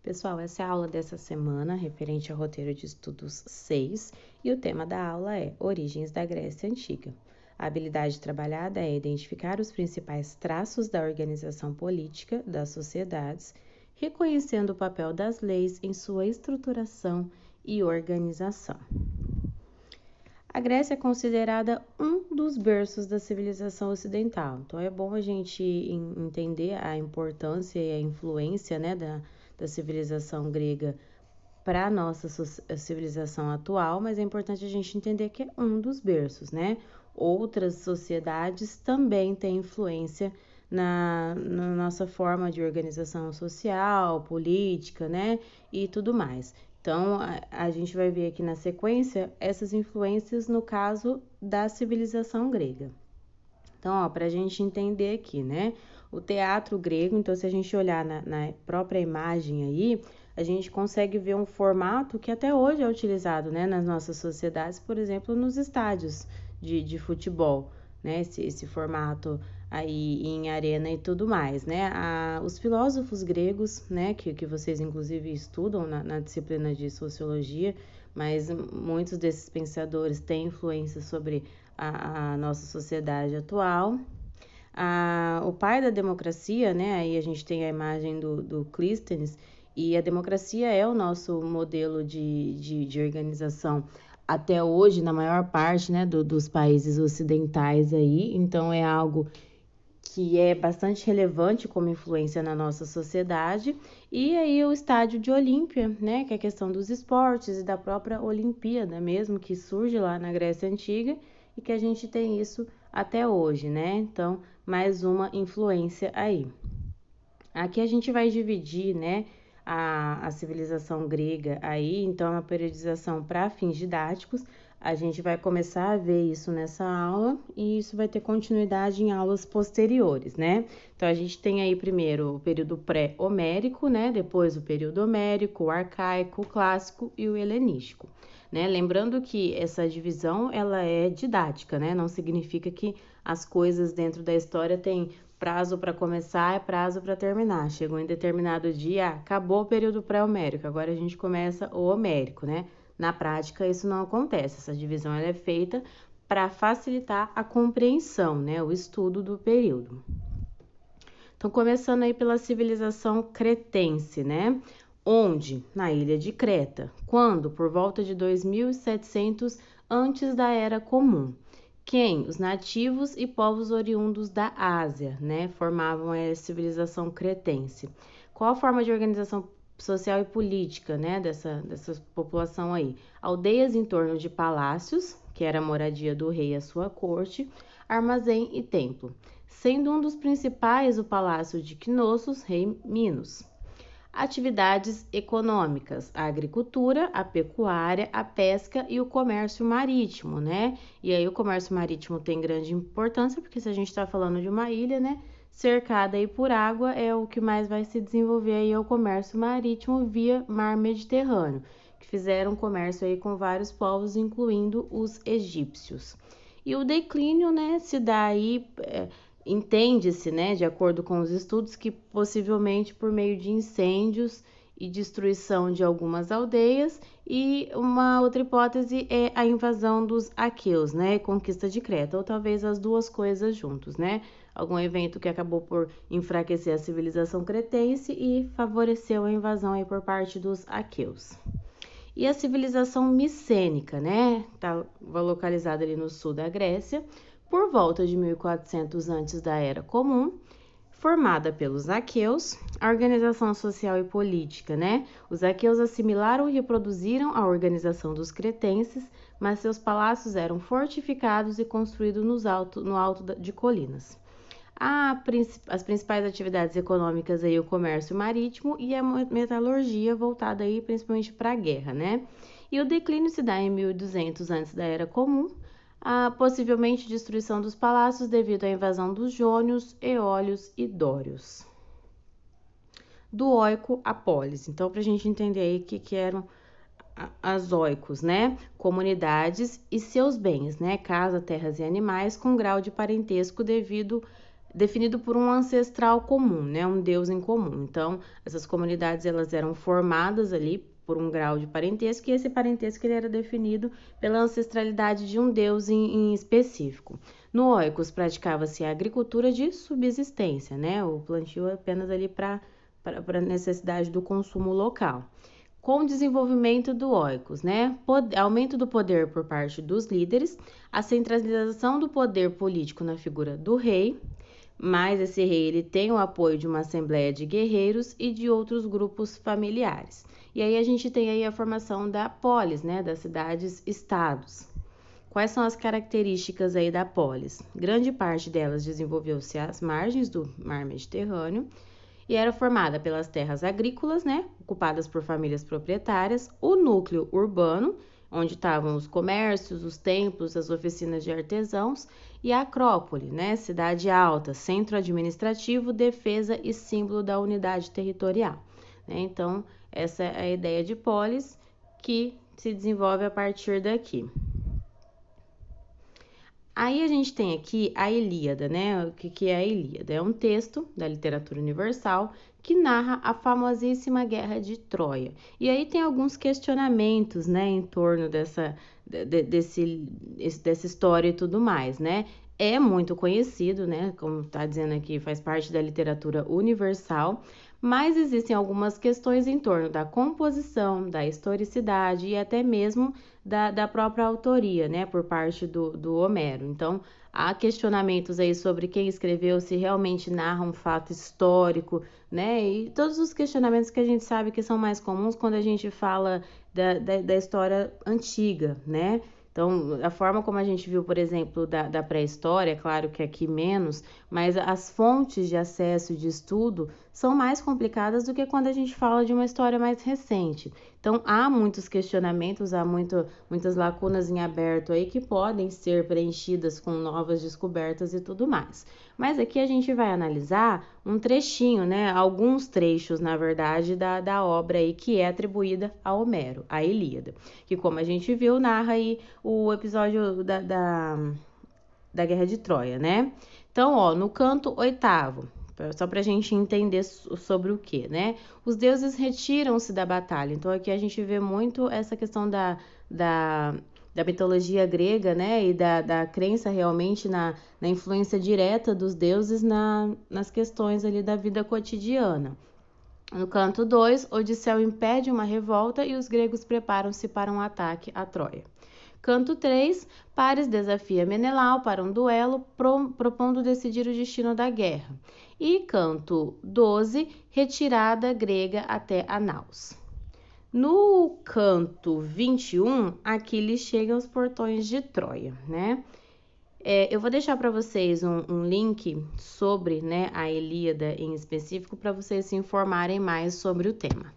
Pessoal, essa é a aula dessa semana, referente ao roteiro de estudos 6, e o tema da aula é Origens da Grécia Antiga. A habilidade trabalhada é identificar os principais traços da organização política das sociedades, reconhecendo o papel das leis em sua estruturação e organização. A Grécia é considerada um dos berços da civilização ocidental, então é bom a gente entender a importância e a influência, né, da civilização grega para a nossa civilização atual, mas é importante a gente entender que é um dos berços, né? Outras sociedades também têm influência na nossa forma de organização social, política, né? E tudo mais. Então, a gente vai ver aqui na sequência essas influências no caso da civilização grega. Então, para a gente entender aqui, né? O teatro grego, então, se a gente olhar na própria imagem aí, a gente consegue ver um formato que até hoje é utilizado, né, nas nossas sociedades, por exemplo, nos estádios de futebol, né? Esse formato aí em arena e tudo mais, né? Os filósofos gregos, né, que vocês inclusive estudam na disciplina de sociologia, mas muitos desses pensadores têm influência sobre a nossa sociedade atual. O pai da democracia, né, aí a gente tem a imagem do Clístenes, e a democracia é o nosso modelo de organização até hoje, na maior parte, né, dos países ocidentais aí, então é algo que é bastante relevante como influência na nossa sociedade. E aí o estádio de Olímpia, né, que é a questão dos esportes e da própria Olimpíada mesmo, que surge lá na Grécia Antiga e que a gente tem isso até hoje, né? Então, mais uma influência aí. Aqui a gente vai dividir, né, a civilização grega aí, então, a periodização para fins didáticos. A gente vai começar a ver isso nessa aula e isso vai ter continuidade em aulas posteriores, né? Então, a gente tem aí primeiro o período pré-homérico, né? Depois o período homérico, o arcaico, o clássico e o helenístico, né? Lembrando que essa divisão, ela é didática, né? Não significa que as coisas dentro da história têm prazo para começar e prazo para terminar. Chegou em determinado dia, acabou o período pré-homérico, agora a gente começa o homérico, né? Na prática, isso não acontece. Essa divisão ela é feita para facilitar a compreensão, né? O estudo do período. Então, começando aí pela civilização cretense, né? Onde? Na ilha de Creta. Quando? Por volta de 2700 antes da Era Comum. Quem? Os nativos e povos oriundos da Ásia, né? Formavam a civilização cretense. Qual a forma de organização social e política, né? Dessa população aí? Aldeias em torno de palácios, que era a moradia do rei e a sua corte, armazém e templo, sendo um dos principais o palácio de Knossos, rei Minos. Atividades econômicas, a agricultura, a pecuária, a pesca e o comércio marítimo, né? E aí o comércio marítimo tem grande importância, porque se a gente está falando de uma ilha, né, cercada aí por água, é o que mais vai se desenvolver aí é o comércio marítimo via mar Mediterrâneo, que fizeram comércio aí com vários povos, incluindo os egípcios. E o declínio, né, se dá aí... Entende-se, né, de acordo com os estudos, que possivelmente por meio de incêndios e destruição de algumas aldeias, e uma outra hipótese é a invasão dos aqueus, né, e conquista de Creta, ou talvez as duas coisas juntos, né, algum evento que acabou por enfraquecer a civilização cretense e favoreceu a invasão aí por parte dos aqueus. E a civilização micênica, né, estava localizada ali no sul da Grécia, por volta de 1400 antes da Era Comum, formada pelos aqueus, a organização social e política, né? Os aqueus assimilaram e reproduziram a organização dos cretenses, mas seus palácios eram fortificados e construídos no alto de colinas. As principais atividades econômicas aí, o comércio marítimo e a metalurgia, voltada aí principalmente para a guerra, né? E o declínio se dá em 1200 antes da Era Comum, a possivelmente destruição dos palácios devido à invasão dos jônios, eólios e dórios. Do oico à polis. Então, para a gente entender aí o que eram as oicos, né? Comunidades e seus bens, né? Casa, terras e animais com grau de parentesco devido definido por um ancestral comum, né, um deus em comum. Então, essas comunidades elas eram formadas ali por um grau de parentesco, e esse parentesco ele era definido pela ancestralidade de um deus em específico. No Oikos praticava-se a agricultura de subsistência, né, o plantio apenas ali para necessidade do consumo local. Com o desenvolvimento do Oikos, né, aumento do poder por parte dos líderes, a centralização do poder político na figura do rei, mas esse rei ele tem o apoio de uma assembleia de guerreiros e de outros grupos familiares. E aí a gente tem aí a formação da polis, né, das cidades-estados. Quais são as características aí da polis? Grande parte delas desenvolveu-se às margens do mar Mediterrâneo e era formada pelas terras agrícolas, né, ocupadas por famílias proprietárias, o núcleo urbano, onde estavam os comércios, os templos, as oficinas de artesãos, e a Acrópole, né, cidade alta, centro administrativo, defesa e símbolo da unidade territorial. Né? Então, essa é a ideia de polis que se desenvolve a partir daqui. Aí a gente tem aqui a Ilíada, né? O que é a Ilíada? É um texto da literatura universal que narra a famosíssima Guerra de Troia. E aí tem alguns questionamentos, né, em torno dessa história e tudo mais, né? É muito conhecido, né? Como está dizendo aqui, faz parte da literatura universal, mas existem algumas questões em torno da composição, da historicidade e até mesmo da própria autoria, né, por parte do Homero. Então, há questionamentos aí sobre quem escreveu, se realmente narra um fato histórico, né, e todos os questionamentos que a gente sabe que são mais comuns quando a gente fala da história antiga, né. Então, a forma como a gente viu, por exemplo, da pré-história, claro que aqui menos, mas as fontes de acesso e de estudo são mais complicadas do que quando a gente fala de uma história mais recente. Então, há muitos questionamentos, há muitas lacunas em aberto aí que podem ser preenchidas com novas descobertas e tudo mais. Mas aqui a gente vai analisar um trechinho, né? Alguns trechos, na verdade, da obra aí que é atribuída a Homero, a Ilíada, que, como a gente viu, narra aí o episódio da Guerra de Troia, né? Então, ó, no canto 8º, só para a gente entender sobre o que, né? Os deuses retiram-se da batalha. Então, aqui a gente vê muito essa questão da mitologia grega, né? E da crença realmente na influência direta dos deuses nas questões ali da vida cotidiana. No canto 2, Odisseu impede uma revolta e os gregos preparam-se para um ataque a Troia. Canto 3, Paris desafia Menelau para um duelo, propondo decidir o destino da guerra. E canto 12, retirada grega até a Naus. No canto 21, Aquiles chega aos portões de Troia, né? Eu vou deixar para vocês um link sobre, né, a Ilíada em específico para vocês se informarem mais sobre o tema.